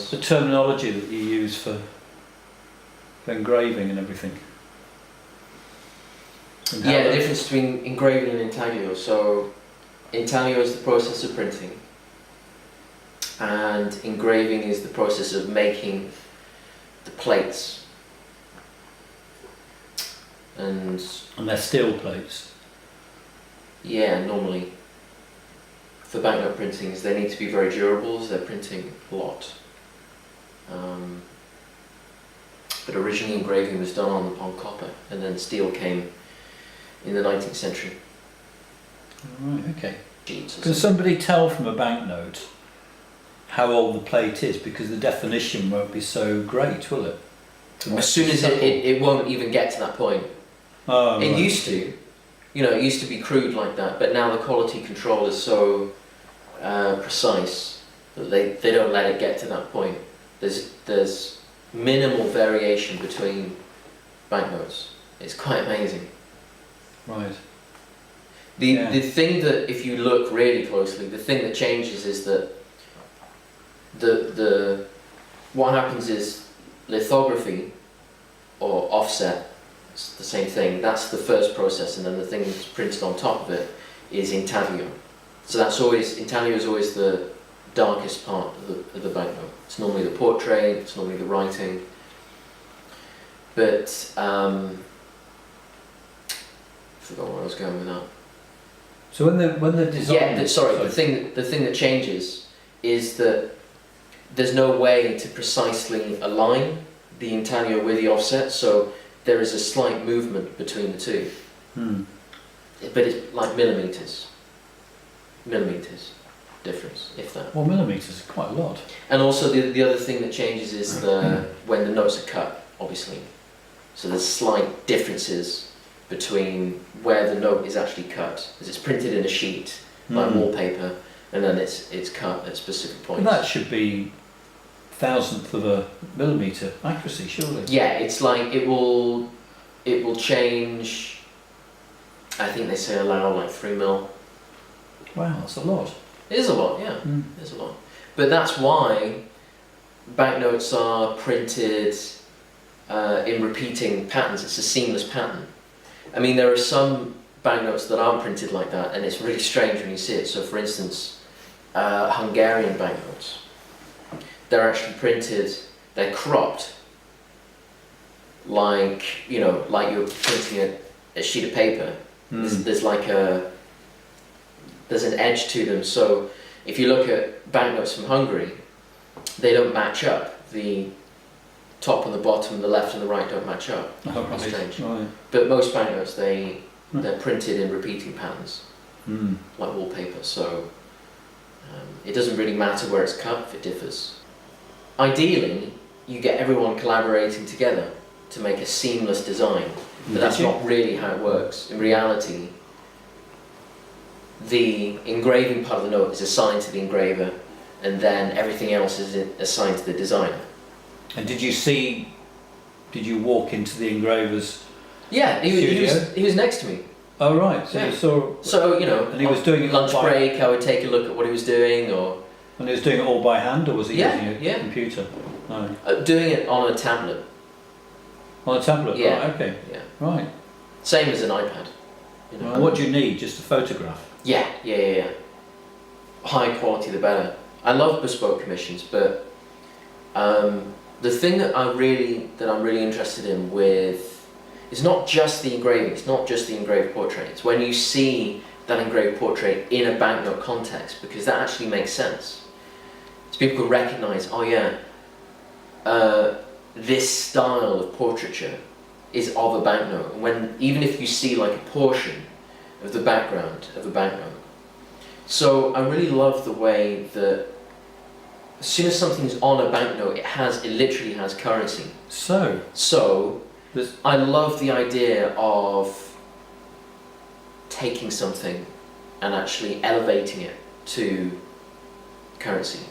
process. The terminology that you use for engraving and everything. And Yeah, the difference between engraving and intaglio. So, intaglio is the process of printing, and engraving is the process of making the plates. And they're steel plates. Yeah, normally for banknote printings they need to be very durable as they're printing a lot. But originally engraving was done on copper, and then steel came in the 19th century. Right, okay. Can somebody tell from a banknote how old the plate is? Because the definition won't be so great, will it? As soon as it won't even get to that point. Oh, it right. used to. It used to be crude like that, but now the quality control is so precise that they don't let it get to that point. There's minimal variation between banknotes. It's quite amazing. Right. The thing that, if you look really closely, the thing that changes is that what happens is lithography or offset. It's the same thing. That's the first process, and then the thing that's printed on top of it is intaglio. So intaglio is always the darkest part of the banknote. It's normally the portrait, it's normally the writing. But I forgot where I was going with that. So when the design. The thing that changes is that there's no way to precisely align the intaglio with the offset. So there is a slight movement between the two, but it's like millimeters difference, if that. Well, millimeters is quite a lot. And also the other thing that changes is when the notes are cut, obviously. So there's slight differences between where the note is actually cut, as it's printed in a sheet like wallpaper, and then it's cut at specific points. But that should be thousandth of a millimeter accuracy, surely. Yeah, it's like it will change. I think they say allow like 3 mil. Wow, that's a lot. It is a lot, yeah. It is a lot. But that's why banknotes are printed in repeating patterns. It's a seamless pattern. I mean, there are some banknotes that aren't printed like that, and it's really strange when you see it. So, for instance, Hungarian banknotes. They're actually printed, they're cropped like you're printing a sheet of paper. There's an edge to them. So if you look at banknotes from Hungary, they don't match up. The top and the bottom, the left and the right don't match up. Oh, right. Strange. Right. But most banknotes, they're printed in repeating patterns, like wallpaper. So it doesn't really matter where it's cut if it differs. Ideally, you get everyone collaborating together to make a seamless design, but that's not really how it works. In reality, the engraving part of the note is assigned to the engraver, and then everything else is assigned to the designer. And did you walk into the engraver's Yeah, studio? he was next to me. Oh right, so Yeah. you saw. So and he was doing it lunch all by, break. I would take a look at what he was doing, And he was doing it all by hand, or was he using a Yeah. computer? No. Doing it on a tablet. On a tablet. Yeah. Right, okay. Yeah. Right. Same as an iPad. And what do you need? Just a photograph. Yeah. High quality, the better. I love bespoke commissions, but the thing that I'm really interested in with is not just the engraving. It's not just the engraved portrait. It's when you see that engraved portrait in a banknote context, because that actually makes sense. So people can recognise, this style of portraiture is of a banknote. Even if you see like a portion of the background of a banknote. So I really love the way that as soon as something's on a banknote, it literally has currency. So I love the idea of taking something and actually elevating it to currency.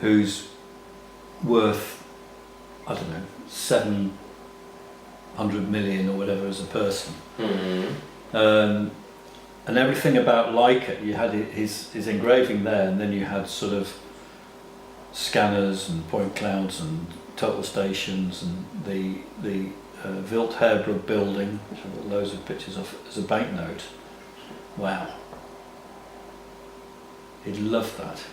Who's worth, I don't know, 700 million or whatever as a person. And everything about Leica, you had his engraving there, and then you had sort of scanners and point clouds and total stations and the Wilt-Herbrig building, which I've got loads of pictures of, as a banknote. Wow. He'd love that.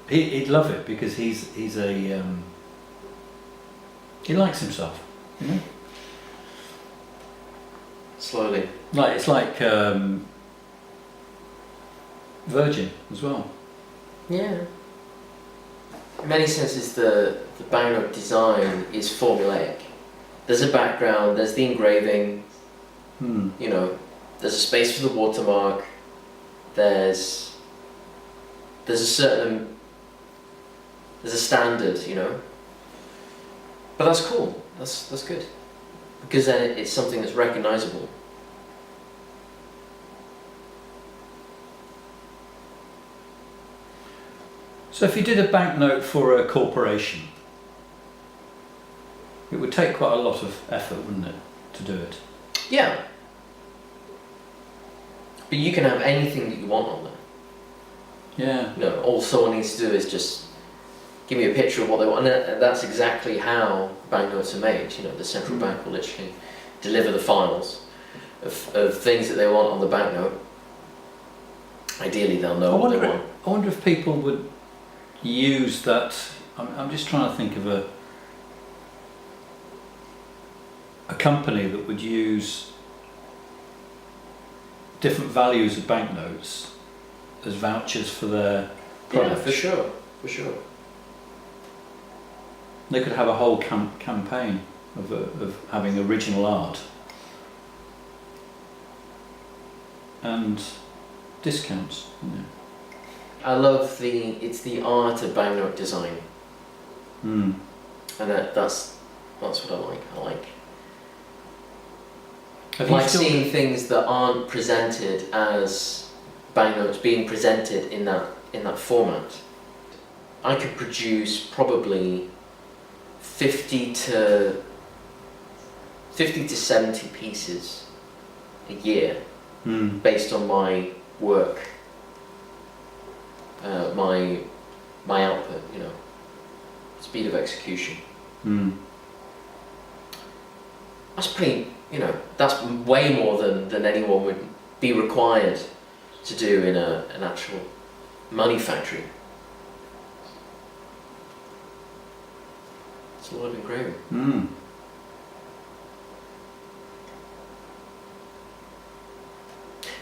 He'd love it because he's a he likes himself, you know. Slowly. Like it's like Virgin as well. Yeah. In many senses, the banknote design is formulaic. There's a background, there's the engraving, you know, there's a space for the watermark, there's a certain, there's a standard, you know. But that's cool, that's good. Because then it's something that's recognizable. So if you did a banknote for a corporation, it would take quite a lot of effort, wouldn't it, to do it? Yeah. But you can have anything that you want on there. Yeah. You know, all someone needs to do is just give me a picture of what they want, and that's exactly how banknotes are made. You know, the central bank will literally deliver the files of things that they want on the banknote. Ideally, they'll know what they want. I wonder if people would use that. I'm just trying to think of a company that would use different values of banknotes as vouchers for their products. Yeah, for sure. They could have a whole campaign of having original art and discounts. You know. I love it's the art of banknote design, and that's what I like. I like seeing things that aren't presented as banknotes being presented in that format. I could produce probably 50 to 70 pieces a year based on my work, my output, you know, speed of execution. That's pretty, you know, that's way more than anyone would be required to do in an actual money factory. It's a lot of engraving.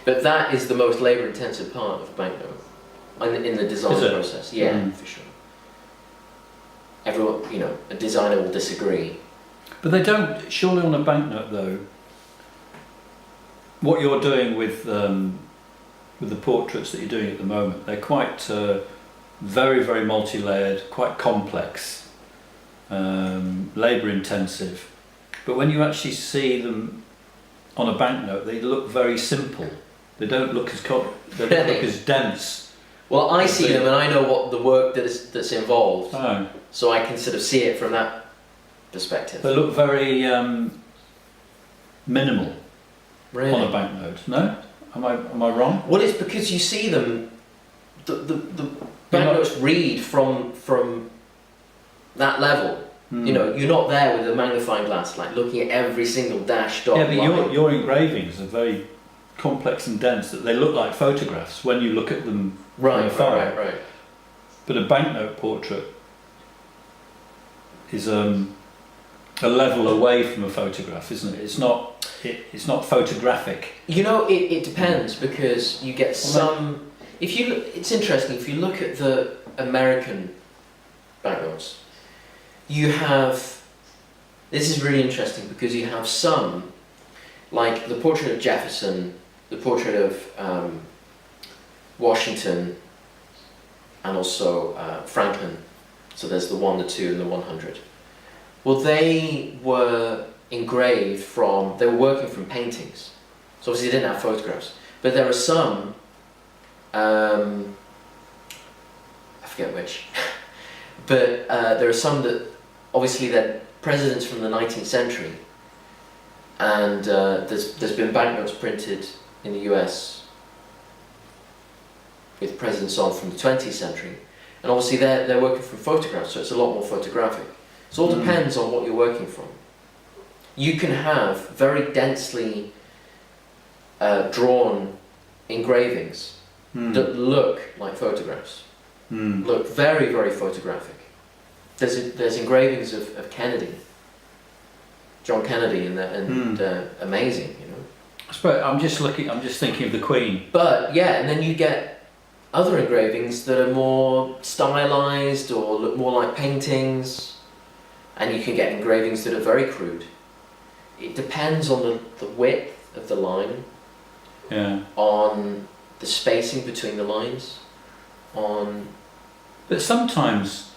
But that is the most labour-intensive part of a banknote in the design process. Yeah, for sure. Everyone, you know, a designer will disagree. But they don't, surely on a banknote though, what you're doing with the portraits that you're doing at the moment, they're quite very, very multi-layered, quite complex, labour intensive. But when you actually see them on a banknote, they look very simple. They don't look as they don't look as dense. Well, I see them and I know what the work that's involved, Oh. so I can sort of see it from that perspective. They look very minimal Really? on a banknote. No? Am I wrong? Well, it's because you see them. The banknotes read from that level. You know, you're not there with a magnifying glass, like looking at every single dash dot. Yeah, but your engravings are very complex and dense that they look like photographs when you look at them from afar. Right. But a banknote portrait is a level away from a photograph, isn't it? It's not photographic. You know, it depends because you get some. It's interesting if you look at the American banknotes. You have. This is really interesting because you have some, like the portrait of Jefferson, the portrait of Washington, and also Franklin. So there's the 1, the 2, and the 100. Well, they were engraved from. They were working from paintings. So obviously they didn't have photographs. But there are some. I forget which. But there are some that obviously they're presidents from the 19th century, and there's been banknotes printed in the US, with presidents on from the 20th century, and obviously they're working from photographs, so it's a lot more photographic. So it all depends on what you're working from. You can have very densely drawn engravings that look like photographs, look very, very photographic. There's engravings of Kennedy, John Kennedy, and amazing, you know. I suppose I'm just thinking of the Queen. But yeah, and then you get other engravings that are more stylized or look more like paintings, and you can get engravings that are very crude. It depends on the width of the line, on the spacing between the lines, on... But sometimes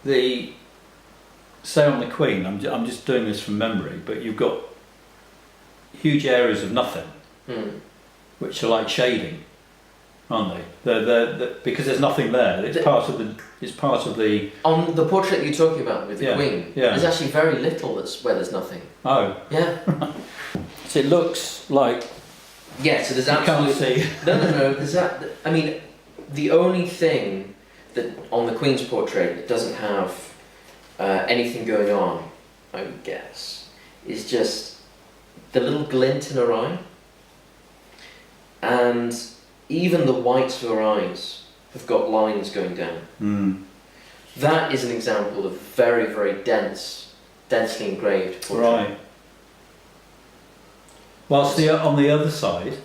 say on the Queen, I'm just doing this from memory, but you've got huge areas of nothing, which are like shading, aren't they? They're because there's nothing there. It's part of the. On the portrait you're talking about with the Queen, there's actually very little where there's nothing. Oh. Yeah. So it looks like. Yeah. So there's absolutely. You can't see. No. There's that. I mean, the only thing that on the Queen's portrait that doesn't have anything going on, I would guess, is just the little glint in her eye, and even the whites of her eyes have got lines going down. That is an example of very, very densely engraved portrait. Right. Whilst on the other side,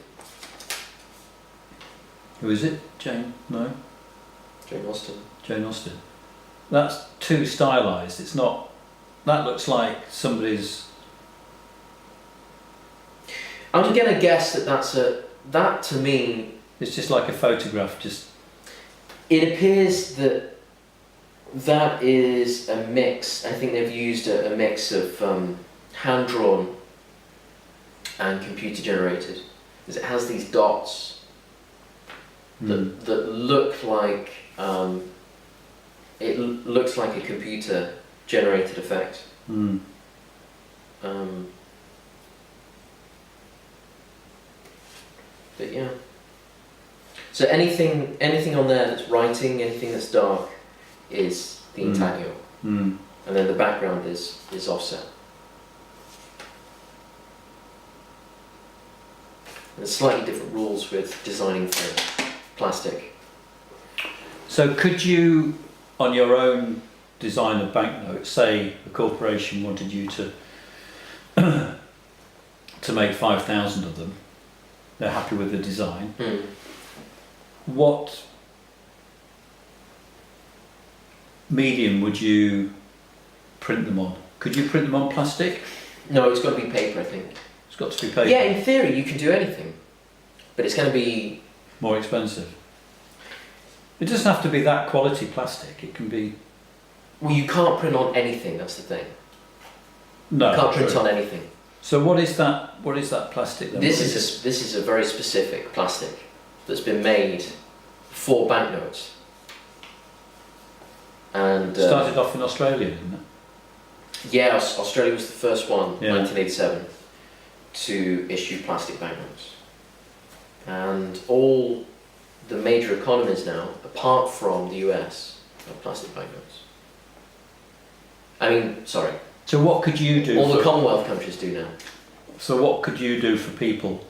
who is it? Jane? No? Jane Austen. Jane Austen. That's too stylised. It's not. That looks like somebody's. I'm going to guess that to me. It's just like a photograph. Just. It appears that is a mix. I think they've used a mix of hand drawn and computer generated, because it has these dots that look like. It looks like a computer generated effect. But yeah. So anything on there that's writing, anything that's dark, is the intaglio, and then the background is offset. There's slightly different rules with designing for plastic. So could you, on your own design of banknotes, say a corporation wanted you to make 5,000 of them, they're happy with the design, what medium would you print them on? Could you print them on plastic? No, it's got to be paper, I think. It's got to be paper? Yeah, in theory you can do anything, but it's going to be... more expensive. It doesn't have to be that quality plastic, it can be... Well, you can't print on anything, that's the thing. No. You can't print on anything. So what is that plastic then? This is a very specific plastic that's been made for banknotes. And started off in Australia, didn't it? Yeah, Australia was the first one, 1987, to issue plastic banknotes. And all the major economies now, apart from the US, have plastic banknotes. I mean, sorry. So what could you do? All the Commonwealth countries do now. So what could you do for people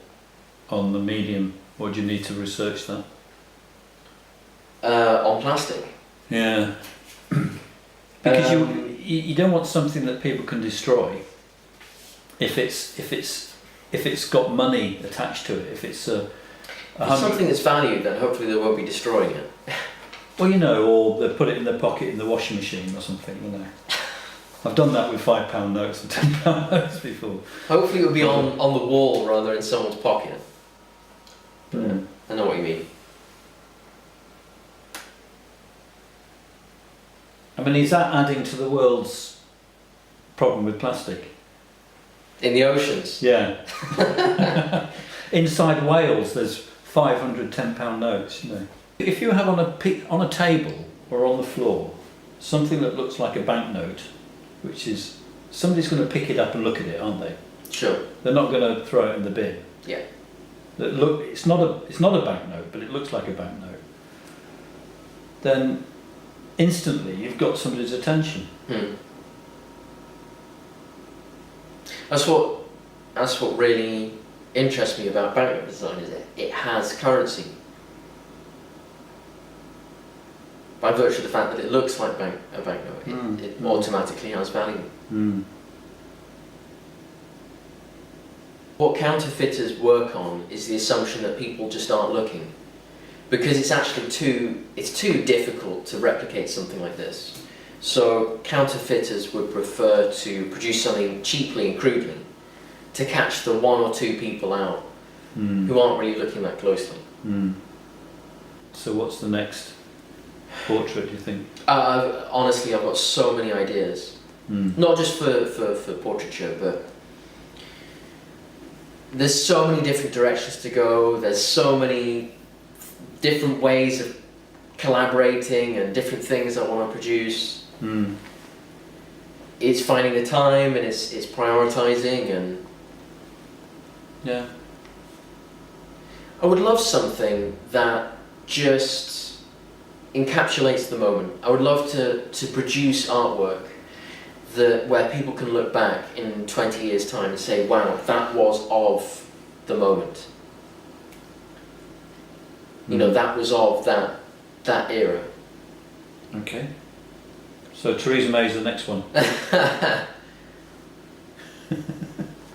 on the medium? Or do you need to research that? On plastic? Yeah. Because you don't want something that people can destroy. If it's got money attached to it, if it's if something that's valued, then hopefully they won't be destroying it. Well, you know, or they put it in their pocket in the washing machine or something, you know. I've done that with £5 notes and £10 notes before. Hopefully it will be on the wall rather than in someone's pocket. I know what you mean. I mean, is that adding to the world's problem with plastic? In the oceans? Yeah. Inside Wales, there's 500 £10 notes, you know. If you have on a table or on the floor something that looks like a banknote, which is, somebody's going to pick it up and look at it, aren't they? Sure. They're not going to throw it in the bin. Yeah. that look, it's not a banknote, but it looks like a banknote, then instantly you've got somebody's attention. That's what really interests me about banknote design, is it has currency. By virtue of the fact that it looks like a banknote, it automatically has value. What counterfeiters work on is the assumption that people just aren't looking, because it's actually too difficult to replicate something like this. So counterfeiters would prefer to produce something cheaply and crudely to catch the one or two people out who aren't really looking that closely. So what's the next portrait, do you think? Honestly, I've got so many ideas. Not just for portraiture, but there's so many different directions to go. There's so many different ways of collaborating and different things I want to produce. It's finding the time, and it's prioritizing, and yeah. I would love something that just encapsulates the moment. I would love to produce artwork where people can look back in 20 years' time and say, wow, that was of the moment. You know, that was of that era. Okay. So Theresa May's the next one.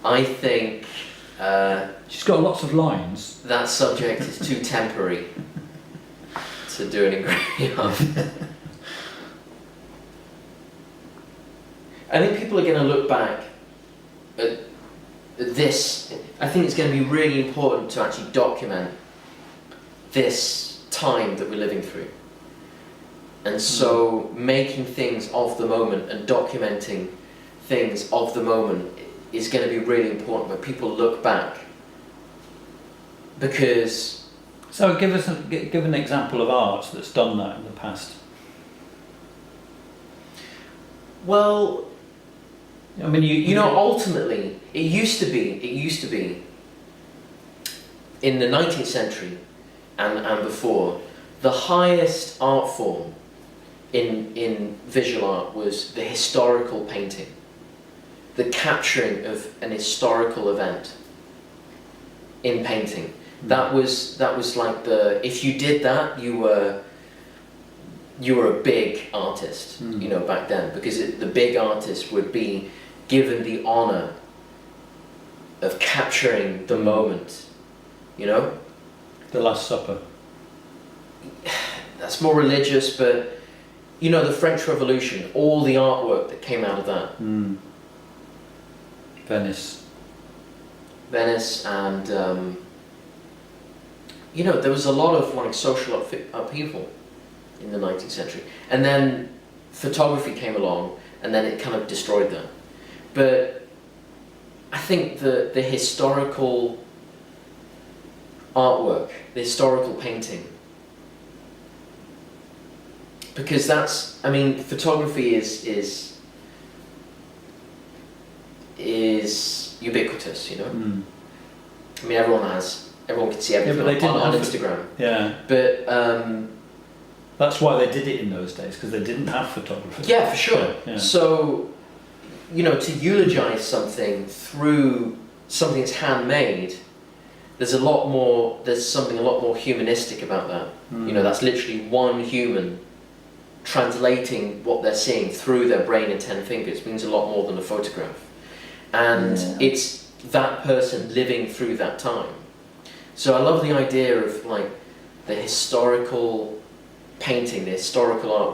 I think she's got lots of lines. that subject is too temporary to do an engraving of. I think people are going to look back at this. I think it's going to be really important to actually document this time that we're living through. And so making things of the moment and documenting things of the moment is going to be really important when people look back. Because... So give an example of art that's done that in the past. Well, I mean, you know, ultimately, it used to be in the 19th century and before, the highest art form in visual art was the historical painting, the capturing of an historical event in painting. That was like if you did that, you were a big artist, you know, back then, because the big artist would be given the honor of capturing the moment, you know? The Last Supper. That's more religious, but you know, the French Revolution, all the artwork that came out of that. Venice, and you know, there was a lot of like social upheaval in the 19th century, and then photography came along, and then it kind of destroyed that. But I think the historical artwork, the historical painting, because that's, I mean, photography is ubiquitous, you know. I mean, everyone can see everything on Instagram. Yeah. But that's why they did it in those days, because they didn't have photography. Yeah, for sure. Yeah. So, you know, to eulogize something through something that's handmade, there's something a lot more humanistic about that. You know, that's literally one human translating what they're seeing through their brain and 10 fingers. Means a lot more than a photograph. And it's that person living through that time. So I love the idea of like the historical painting, the historical art.